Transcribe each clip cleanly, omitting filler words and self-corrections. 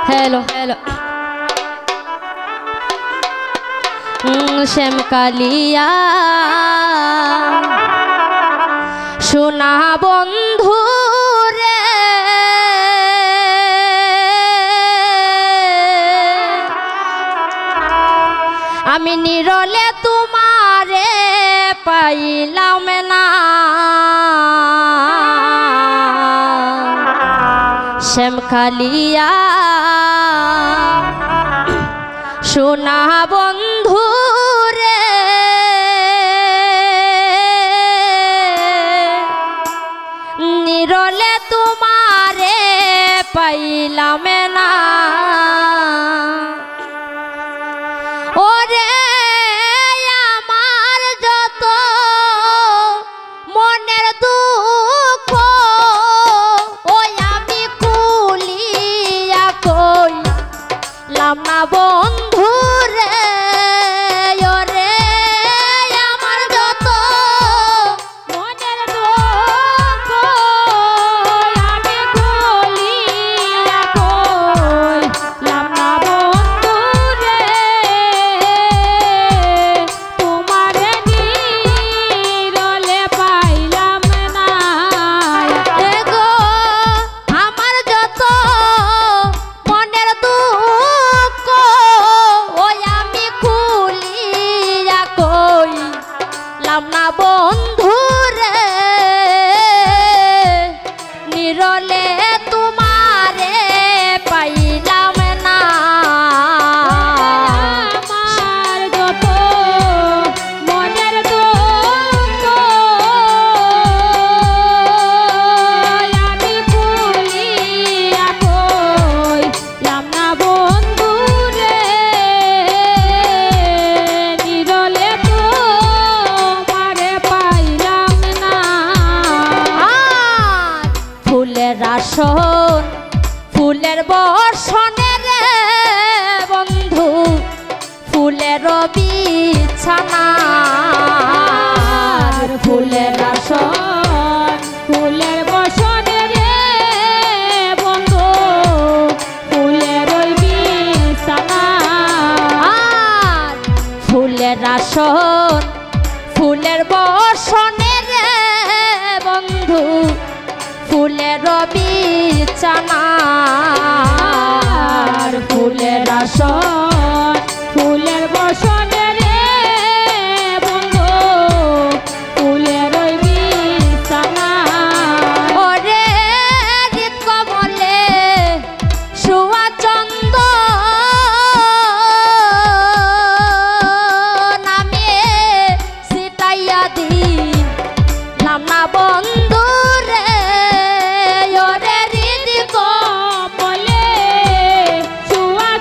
hello hello श्यामकालिया सोना बंधु रे आमी निरले तुम्हारे पाइलाम ना श्यामकालिया सोना बंधु रे निरले तुम्हारे पाइलाम ना ओरे आमार जत मनेर दुख ओई आमी कुलिया कइलाम ना बंधु रे ओरे आमार जत मनेर दुख आमी कुलिया कइलाम ना बंधु रे तुम्हारे निरले पाइलाम ना एगो आमार जत मनेर दुख ओई आमी कुलिया कइलाम ना बंधु रे निरले तुम्हारे पाइलाम ना आमार जत मनेर दुख आमी कुलिया कइलाम ना बंधु रे निरले तुम्हारे पाइलाम ना फुलेर আসন ফুলের বর্ষণে রে বন্ধু ফুলের বিছানা ফুলের আসন ফুলের বর্ষণে রে বন্ধু ফুলের বিছানা ফুলের আসন ফুলের বর্ষণে রে বন্ধু ফুলের বিছানা ফুলের আসন ফুলের বসনে রে বন্ধু ফুলের বিছানা ওরে হৃদ কমলে শুয়া চন্দন আমি ছিটাইয়া দিলাম না বন্ধু রে ওরে হৃদ কমলে শুয়া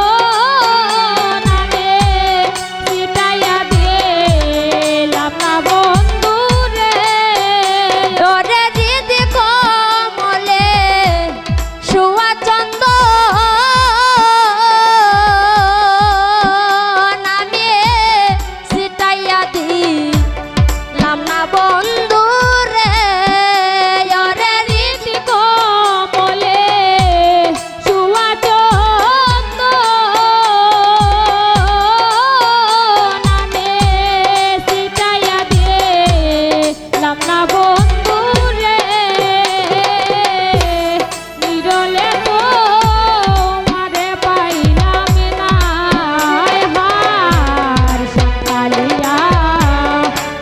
চন্দন আমি ছিটাইয়া দিলাম না বন্ধু রে ওরে হৃদ কমলে শুয়া চন্দন আমি ছিটাইয়া দিলাম না বন্ধু রে ওরে হৃদ কমলে শুয়া চন্দন আমি ছিটাইয়া দিলাম না বন্ধু রে নিরলে তোমারে পাইলাম না হার শ্যামকালিয়া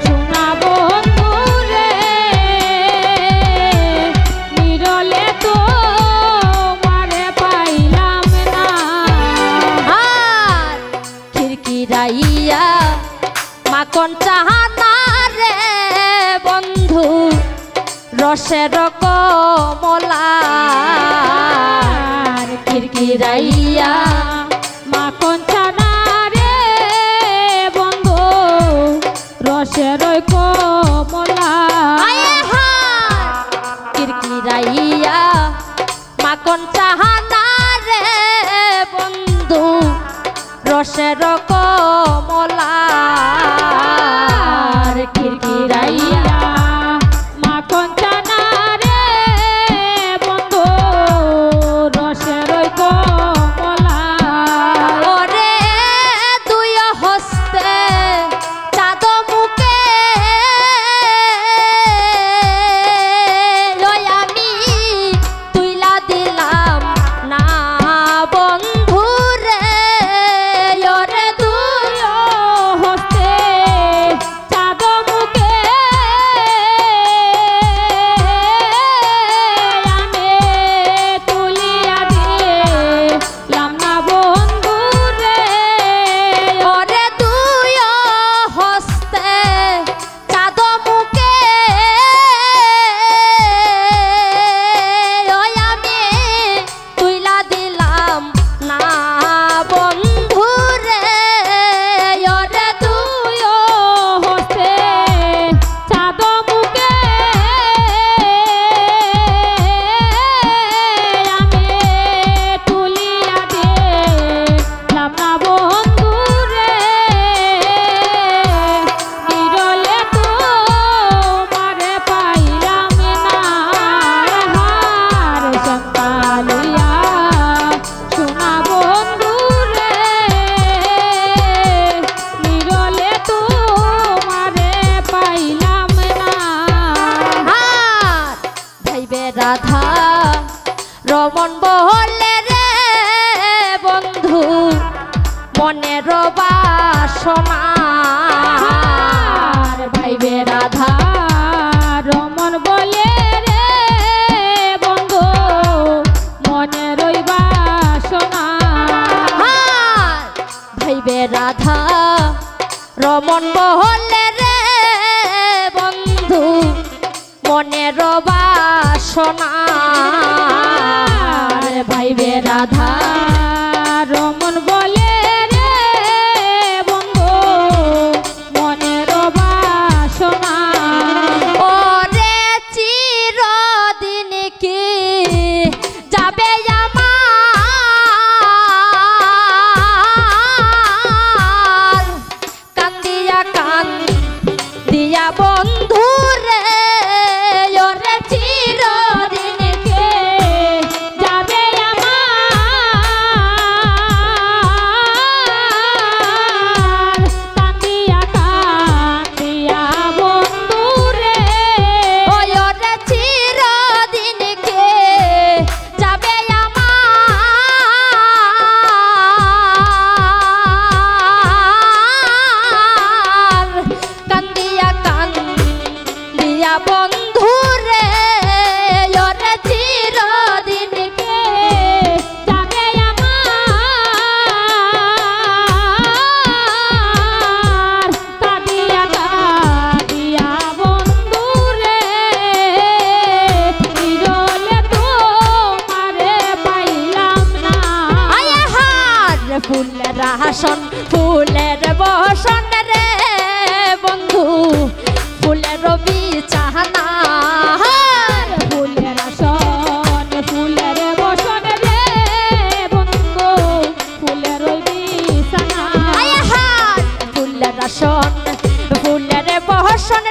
সোনা বন্ধু রে নিরলে তোমারে পাইলাম না আর খিড়কিরাইয়া মাখন চাহানা রে বন্ধু রসের কমলা খিড়কিরাইয়া মাখন চানা রে বন্ধু রসের কমলা কিরকিরাইয়া মাখন চাহানা রে বন্ধু রসের কমলা মনের বাসনা ভাইবে রাধা রমন বলে রে বন্ধু মনের বাসনা ভাইবে রাধা রমন বলে রে বন্ধু মনের বাসনা ভাইবে রাধা রমন বলে রে বন্ধু মনের বাসনা ওরে চিরদিন কি যাবে আমার কান্দিয়া কান্দিয়া বন্ধু রে ওরে চিরদিন কে যাবে আমার কান্দিয়া কান্দিয়া বন্ধু রে ওরে চিরদিন কে যাবে আমার কান্দিয়া কান্দিয়া বন্ধু রে ওরে চিরদিন কে যাবে আমার কান্দিয়া কান্দিয়া বন্ধু রে চিরলে তোমারে পাইলাম না আয় হার ফুলের আসন ফুলের বসন রে বন্ধু ফুলের বিছানা ফুলের আসন ফুলের বসন রে বন্ধু ফুলের বিছানা ফুলের আসন ফুলের বসন